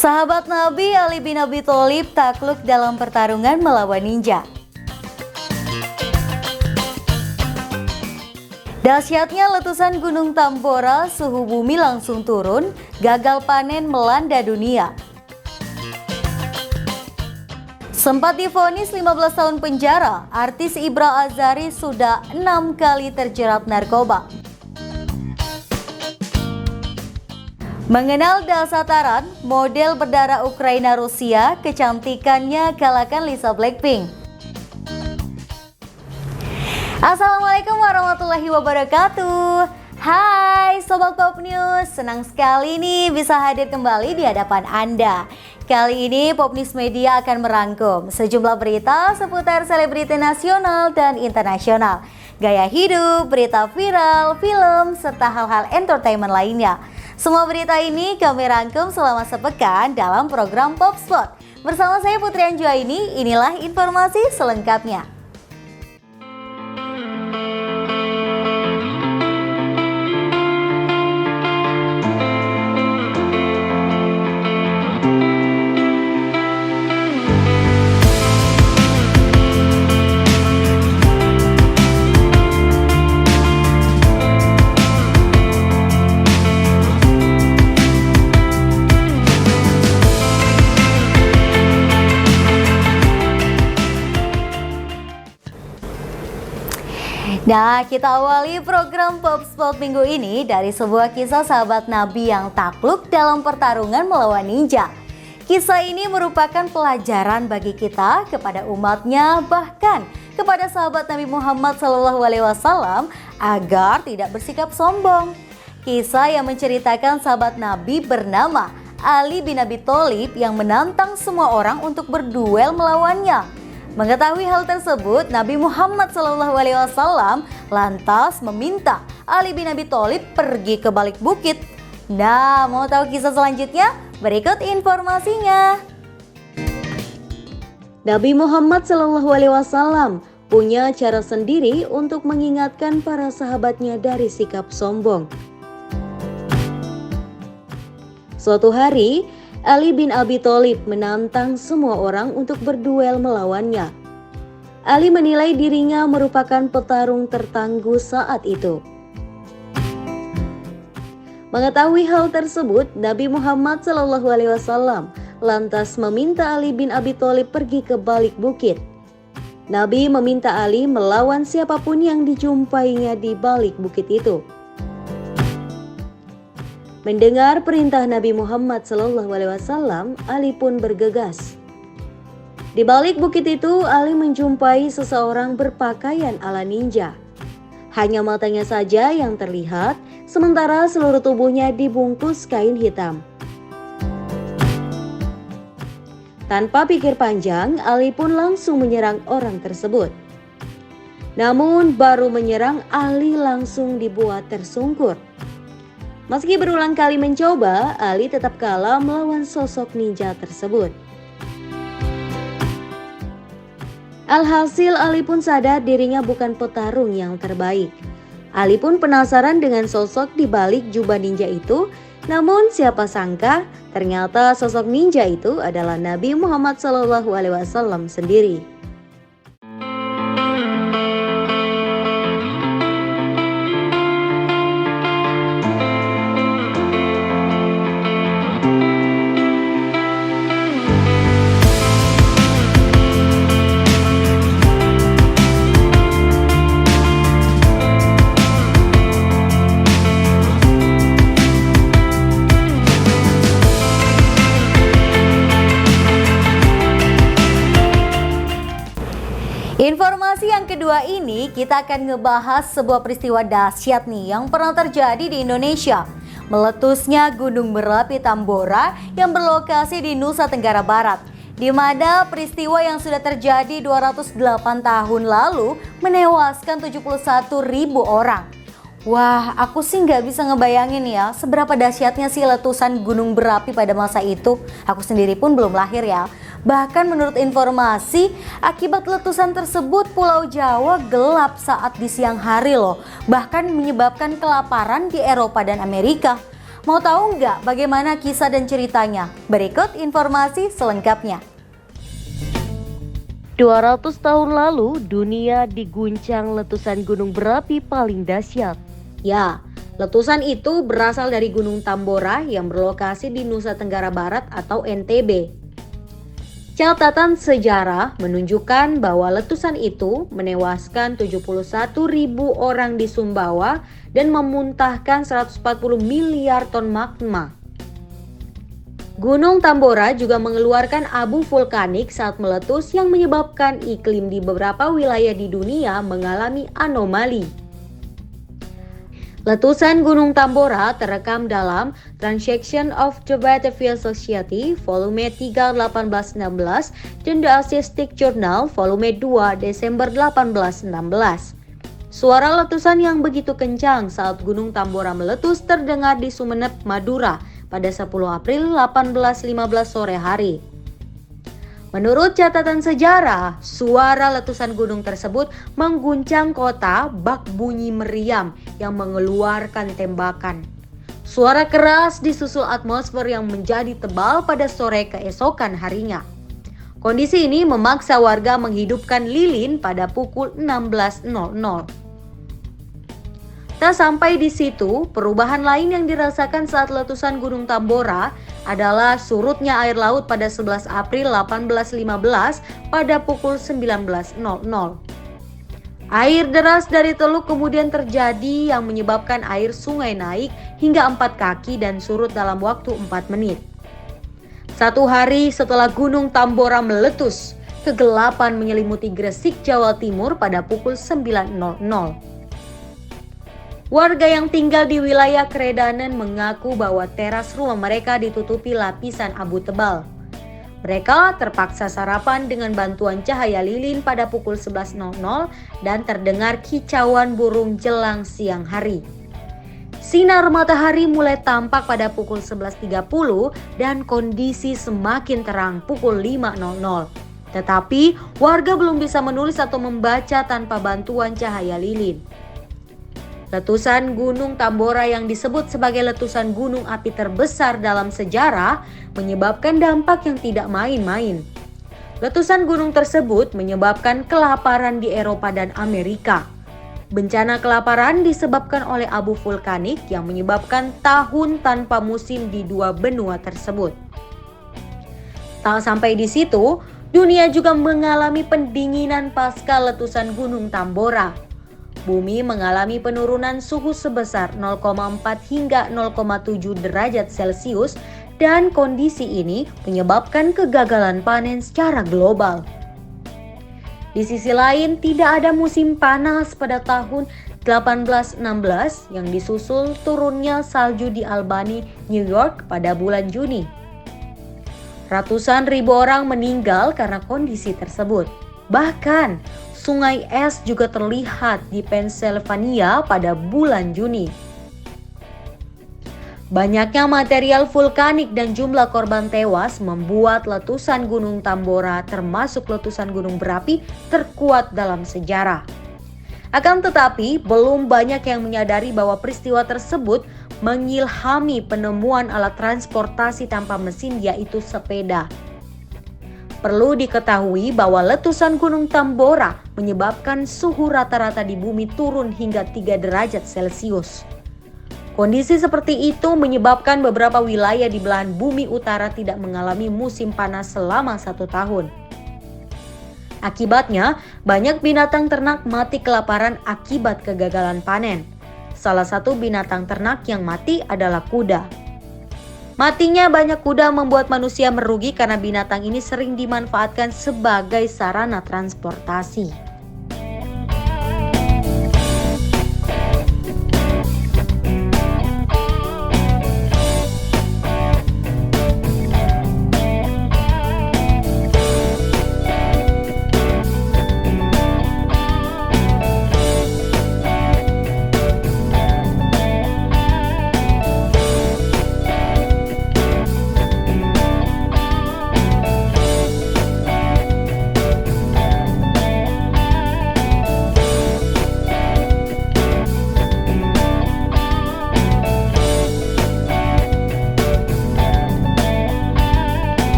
Sahabat Nabi Ali bin Abi Thalib takluk dalam pertarungan melawan ninja. Dahsyatnya letusan Gunung Tambora, suhu bumi langsung turun, gagal panen melanda dunia. Sempat divonis 15 tahun penjara, artis Ibra Azhari sudah 6 kali terjerat narkoba. Mengenal Dasataran, model berdarah Ukraina Rusia, kecantikannya kalahkan Lisa Blackpink. Assalamualaikum warahmatullahi wabarakatuh. Hai Sobat Pop News, senang sekali nih bisa hadir kembali di hadapan Anda. Kali ini Pop News Media akan merangkum sejumlah berita seputar selebriti nasional dan internasional, gaya hidup, berita viral, film, serta hal-hal entertainment lainnya. Semua berita ini kami rangkum selama sepekan dalam program Pop Spot. Bersama saya Putri Anjuaini, inilah informasi selengkapnya. Nah, kita awali program Pop Spot minggu ini dari sebuah kisah sahabat Nabi yang takluk dalam pertarungan melawan ninja. Kisah ini merupakan pelajaran bagi kita, kepada umatnya, bahkan kepada sahabat Nabi Muhammad SAW agar tidak bersikap sombong. Kisah yang menceritakan sahabat Nabi bernama Ali bin Abi Thalib yang menantang semua orang untuk berduel melawannya. Mengetahui hal tersebut, Nabi Muhammad SAW lantas meminta Ali bin Abi Thalib pergi ke balik bukit. Nah, mau tahu kisah selanjutnya? Berikut informasinya. Nabi Muhammad SAW punya cara sendiri untuk mengingatkan para sahabatnya dari sikap sombong. Suatu hari, Ali bin Abi Thalib menantang semua orang untuk berduel melawannya. Ali menilai dirinya merupakan petarung tertangguh saat itu. Mengetahui hal tersebut, Nabi Muhammad SAW lantas meminta Ali bin Abi Thalib pergi ke balik bukit. Nabi meminta Ali melawan siapapun yang dijumpainya di balik bukit itu. Mendengar perintah Nabi Muhammad SAW, Ali pun bergegas. Di balik bukit itu, Ali menjumpai seseorang berpakaian ala ninja. Hanya matanya saja yang terlihat, sementara seluruh tubuhnya dibungkus kain hitam. Tanpa pikir panjang, Ali pun langsung menyerang orang tersebut. Namun baru menyerang, Ali langsung dibuat tersungkur. Meski berulang kali mencoba, Ali tetap kalah melawan sosok ninja tersebut. Alhasil, Ali pun sadar dirinya bukan petarung yang terbaik. Ali pun penasaran dengan sosok di balik jubah ninja itu, namun siapa sangka ternyata sosok ninja itu adalah Nabi Muhammad SAW sendiri. Informasi yang kedua ini kita akan ngebahas sebuah peristiwa dahsyat nih yang pernah terjadi di Indonesia. Meletusnya Gunung Berapi Tambora yang berlokasi di Nusa Tenggara Barat, di mana peristiwa yang sudah terjadi 208 tahun lalu menewaskan 71.000 orang. Wah, aku sih nggak bisa ngebayangin ya seberapa dahsyatnya sih letusan gunung berapi pada masa itu. Aku sendiri pun belum lahir ya. Bahkan menurut informasi, akibat letusan tersebut Pulau Jawa gelap saat di siang hari loh. Bahkan menyebabkan kelaparan di Eropa dan Amerika. Mau tahu nggak bagaimana kisah dan ceritanya? Berikut informasi selengkapnya. 200 tahun lalu, dunia diguncang letusan gunung berapi paling dahsyat. Ya, letusan itu berasal dari Gunung Tambora yang berlokasi di Nusa Tenggara Barat atau NTB. Catatan sejarah menunjukkan bahwa letusan itu menewaskan 71.000 orang di Sumbawa dan memuntahkan 140 miliar ton magma. Gunung Tambora juga mengeluarkan abu vulkanik saat meletus yang menyebabkan iklim di beberapa wilayah di dunia mengalami anomali. Letusan Gunung Tambora terekam dalam Transaction of the Battlefield Society volume 3 1816 dan The Artistic Journal volume 2 Desember 1816. Suara letusan yang begitu kencang saat Gunung Tambora meletus terdengar di Sumeneb, Madura pada 10 April 1815 sore hari. Menurut catatan sejarah, suara letusan gunung tersebut mengguncang kota bak bunyi meriam yang mengeluarkan tembakan. Suara keras disusul atmosfer yang menjadi tebal pada sore keesokan harinya. Kondisi ini memaksa warga menghidupkan lilin pada pukul 16.00. Tak sampai di situ, perubahan lain yang dirasakan saat letusan Gunung Tambora adalah surutnya air laut pada 11 April 1815 pada pukul 19.00. Air deras dari teluk kemudian terjadi yang menyebabkan air sungai naik hingga 4 kaki dan surut dalam waktu 4 menit. 1 hari setelah Gunung Tambora meletus, kegelapan menyelimuti Gresik, Jawa Timur pada pukul 9.00. Warga yang tinggal di wilayah Kredanen mengaku bahwa teras rumah mereka ditutupi lapisan abu tebal. Mereka terpaksa sarapan dengan bantuan cahaya lilin pada pukul 11.00 dan terdengar kicauan burung jelang siang hari. Sinar matahari mulai tampak pada pukul 11.30 dan kondisi semakin terang pukul 5.00. Tetapi warga belum bisa menulis atau membaca tanpa bantuan cahaya lilin. Letusan Gunung Tambora yang disebut sebagai letusan gunung api terbesar dalam sejarah menyebabkan dampak yang tidak main-main. Letusan gunung tersebut menyebabkan kelaparan di Eropa dan Amerika. Bencana kelaparan disebabkan oleh abu vulkanik yang menyebabkan tahun tanpa musim di dua benua tersebut. Tak sampai di situ, dunia juga mengalami pendinginan pasca letusan Gunung Tambora. Bumi mengalami penurunan suhu sebesar 0,4 hingga 0,7 derajat Celcius dan kondisi ini menyebabkan kegagalan panen secara global. Di sisi lain, tidak ada musim panas pada tahun 1816 yang disusul turunnya salju di Albany, New York pada bulan Juni. Ratusan ribu orang meninggal karena kondisi tersebut. Bahkan, sungai es juga terlihat di Pennsylvania pada bulan Juni. Banyaknya material vulkanik dan jumlah korban tewas membuat letusan Gunung Tambora termasuk letusan gunung berapi terkuat dalam sejarah. Akan tetapi, belum banyak yang menyadari bahwa peristiwa tersebut mengilhami penemuan alat transportasi tanpa mesin yaitu sepeda. Perlu diketahui bahwa letusan Gunung Tambora menyebabkan suhu rata-rata di bumi turun hingga 3 derajat Celcius. Kondisi seperti itu menyebabkan beberapa wilayah di belahan bumi utara tidak mengalami musim panas selama 1 tahun. Akibatnya, banyak binatang ternak mati kelaparan akibat kegagalan panen. Salah satu binatang ternak yang mati adalah kuda. Matinya banyak kuda membuat manusia merugi karena binatang ini sering dimanfaatkan sebagai sarana transportasi.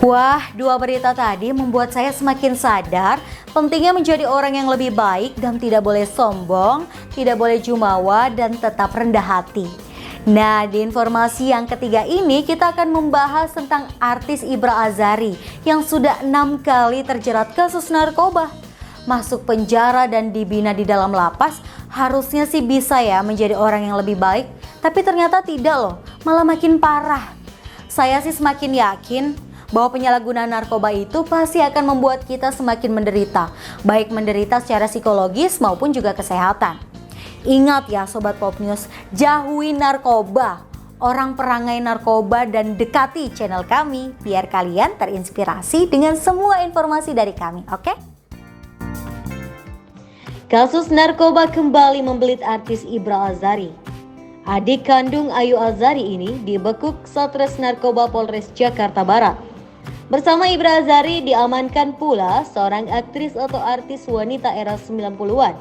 Wah, dua berita tadi membuat saya semakin sadar pentingnya menjadi orang yang lebih baik dan tidak boleh sombong, tidak boleh jumawa, dan tetap rendah hati. Nah, di informasi yang ketiga ini kita akan membahas tentang artis Ibra Azari yang sudah 6 kali terjerat kasus narkoba. Masuk penjara dan dibina di dalam lapas, harusnya sih bisa ya menjadi orang yang lebih baik, tapi ternyata tidak loh, malah makin parah. Saya sih semakin yakin bahwa penyalahgunaan narkoba itu pasti akan membuat kita semakin menderita, baik menderita secara psikologis maupun juga kesehatan. Ingat ya Sobat Pop News, jauhi narkoba, orang perangai narkoba, dan dekati channel kami biar kalian terinspirasi dengan semua informasi dari kami, oke? Kasus narkoba kembali membelit artis Ibra Azari. Adik kandung Ayu Azari ini dibekuk Satres Narkoba Polres Jakarta Barat. Bersama Ibra Azari diamankan pula seorang aktris atau artis wanita era 90-an.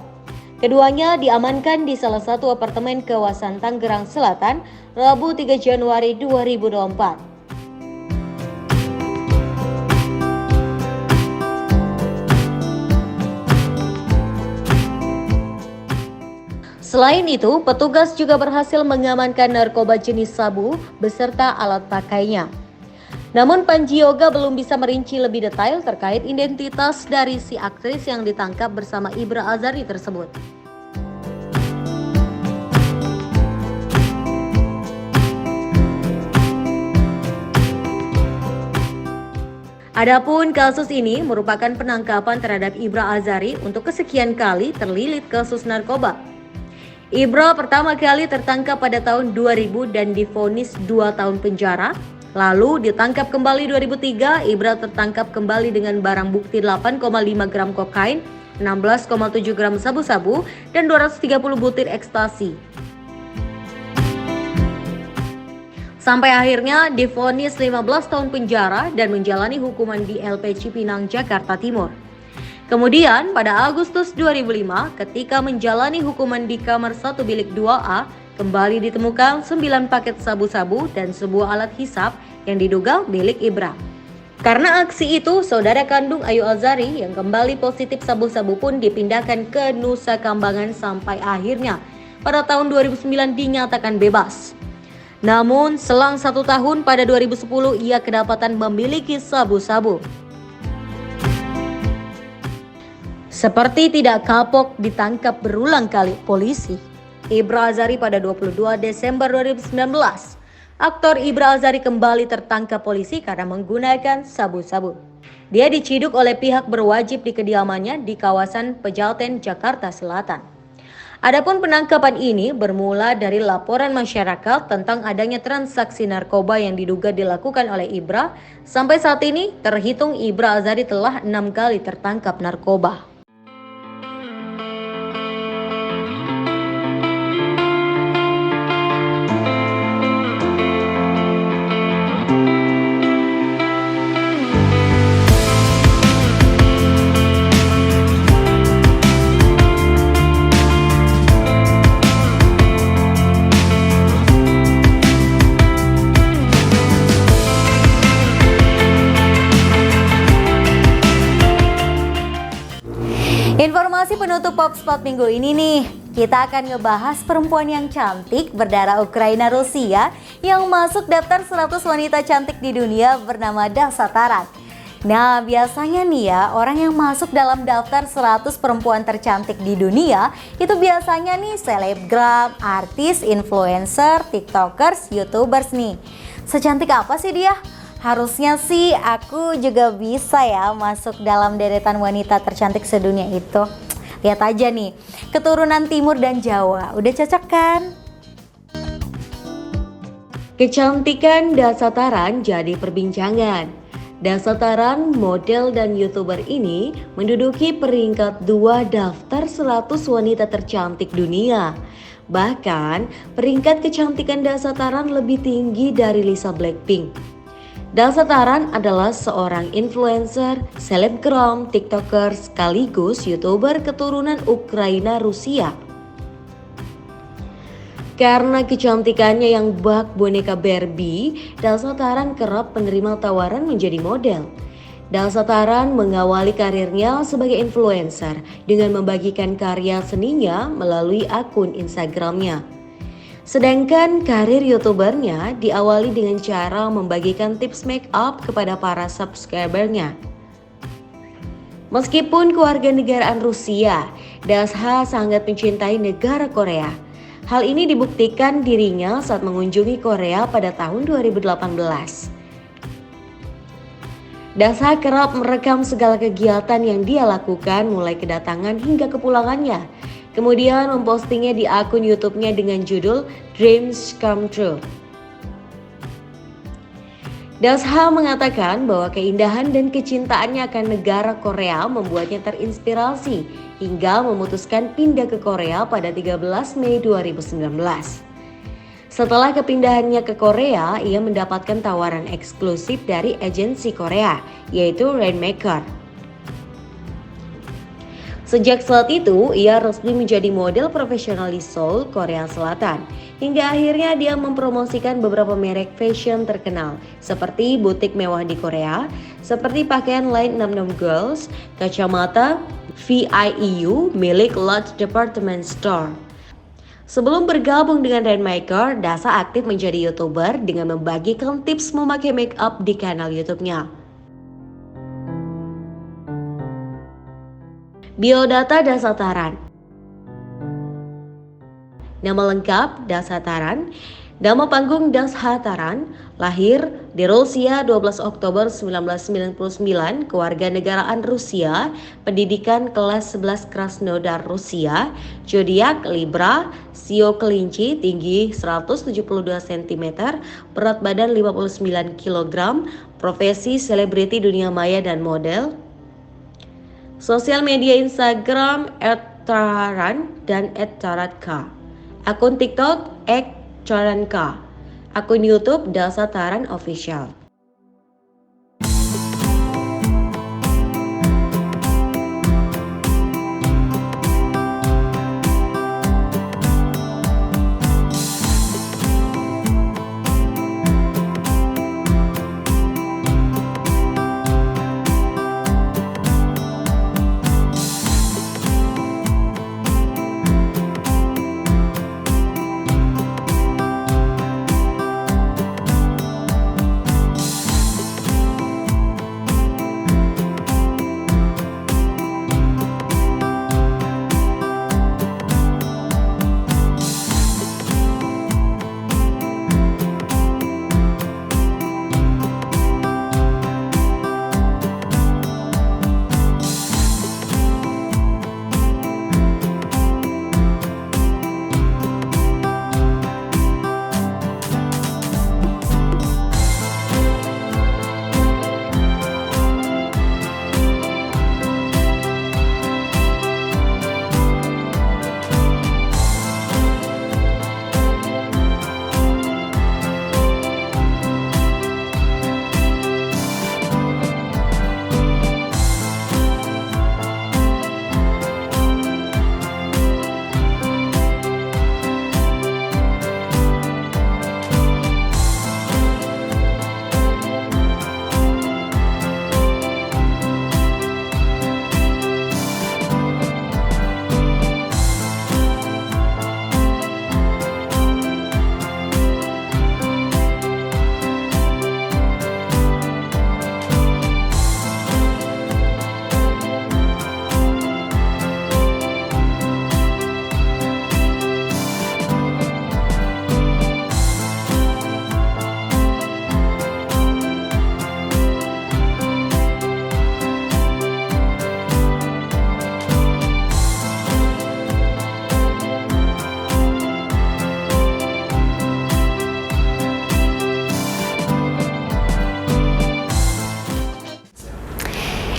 Keduanya diamankan di salah satu apartemen kawasan Tangerang Selatan, Rabu 3 Januari 2024. Selain itu, petugas juga berhasil mengamankan narkoba jenis sabu beserta alat pakainya. Namun Panji Yoga belum bisa merinci lebih detail terkait identitas dari si aktris yang ditangkap bersama Ibra Azari tersebut. Adapun kasus ini merupakan penangkapan terhadap Ibra Azari untuk kesekian kali terlilit kasus narkoba. Ibra pertama kali tertangkap pada tahun 2000 dan divonis 2 tahun penjara. Lalu ditangkap kembali 2003, Ibra tertangkap kembali dengan barang bukti 8,5 gram kokain, 16,7 gram sabu-sabu, dan 230 butir ekstasi. Sampai akhirnya divonis 15 tahun penjara dan menjalani hukuman di LP Cipinang, Jakarta Timur. Kemudian pada Agustus 2005, ketika menjalani hukuman di kamar 1 bilik 2A, kembali ditemukan 9 paket sabu-sabu dan sebuah alat hisap yang diduga milik Ibra. Karena aksi itu, saudara kandung Ayu Azari yang kembali positif sabu-sabu pun dipindahkan ke Nusa Kambangan sampai akhirnya pada tahun 2009 dinyatakan bebas. Namun selang 1 tahun pada 2010 ia kedapatan memiliki sabu-sabu. Seperti tidak kapok ditangkap berulang kali polisi, Ibra Azari pada 22 Desember 2019, aktor Ibra Azari kembali tertangkap polisi karena menggunakan sabu-sabu. Dia diciduk oleh pihak berwajib di kediamannya di kawasan Pejaten, Jakarta Selatan. Adapun penangkapan ini bermula dari laporan masyarakat tentang adanya transaksi narkoba yang diduga dilakukan oleh Ibra. Sampai saat ini terhitung Ibra Azari telah 6 kali tertangkap narkoba. Informasi penutup Pop Spot minggu ini nih, kita akan ngebahas perempuan yang cantik berdarah Ukraina Rusia yang masuk daftar 100 wanita cantik di dunia bernama Dasha Taran. Nah, biasanya nih ya, orang yang masuk dalam daftar 100 perempuan tercantik di dunia itu biasanya nih selebgram, artis, influencer, tiktokers, youtubers nih. Secantik apa sih dia? Harusnya sih aku juga bisa ya masuk dalam deretan wanita tercantik sedunia itu. Lihat aja nih, keturunan Timur dan Jawa, udah cocok kan? Kecantikan Dasha Taran jadi perbincangan. Dasha Taran, model dan youtuber ini menduduki peringkat 2 daftar 100 wanita tercantik dunia. Bahkan peringkat kecantikan Dasha Taran lebih tinggi dari Lisa Blackpink. Dasha Taran adalah seorang influencer, selebgram, tiktoker sekaligus youtuber keturunan Ukraina Rusia. Karena kecantikannya yang bak boneka Barbie, Delsa Taran kerap menerima tawaran menjadi model. Delsa Taran mengawali karirnya sebagai influencer dengan membagikan karya seninya melalui akun Instagramnya. Sedangkan karir YouTubernya diawali dengan cara membagikan tips make up kepada para subscribernya. Meskipun kewarganegaraan Rusia, Delsa sangat mencintai negara Korea. Hal ini dibuktikan dirinya saat mengunjungi Korea pada tahun 2018. Delsa kerap merekam segala kegiatan yang dia lakukan mulai kedatangan hingga kepulangannya. Kemudian mempostingnya di akun YouTube-nya dengan judul Dreams Come True. Delsa mengatakan bahwa keindahan dan kecintaannya akan negara Korea membuatnya terinspirasi hingga memutuskan pindah ke Korea pada 13 Mei 2019. Setelah kepindahannya ke Korea, ia mendapatkan tawaran eksklusif dari agensi Korea, yaitu Rainmaker. Sejak saat itu, ia resmi menjadi model profesional di Seoul, Korea Selatan. Hingga akhirnya dia mempromosikan beberapa merek fashion terkenal, seperti butik mewah di Korea, seperti pakaian line 66 Girls, kacamata VIEU milik Lodge Department Store. Sebelum bergabung dengan Rainmaker, Delsa aktif menjadi YouTuber dengan membagikan tips memakai make up di kanal YouTube-nya. Biodata Delsa Taran. Nama lengkap Delsa Taran, nama panggung Delsa Taran, lahir di Rusia 12 Oktober 1999, kewarganegaraan Rusia, pendidikan kelas 11 Krasnodar Rusia, zodiak Libra, sio kelinci, tinggi 172 cm, berat badan 59 kg, profesi selebriti dunia maya dan model. Sosial media Instagram @taran dan @taratka. Akun TikTok @taranka. Akun YouTube Delsa Taran Official.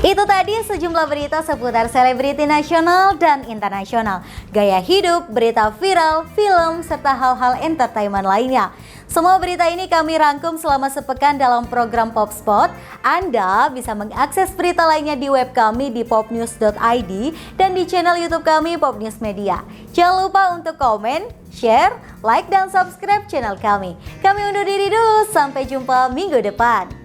Itu tadi sejumlah berita seputar selebriti nasional dan internasional, gaya hidup, berita viral, film, serta hal-hal entertainment lainnya. Semua berita ini kami rangkum selama sepekan dalam program Popspot. Anda bisa mengakses berita lainnya di web kami di popnews.id dan di channel YouTube kami Pop News Media. Jangan lupa untuk komen, share, like, dan subscribe channel kami. Kami undur diri dulu, sampai jumpa minggu depan.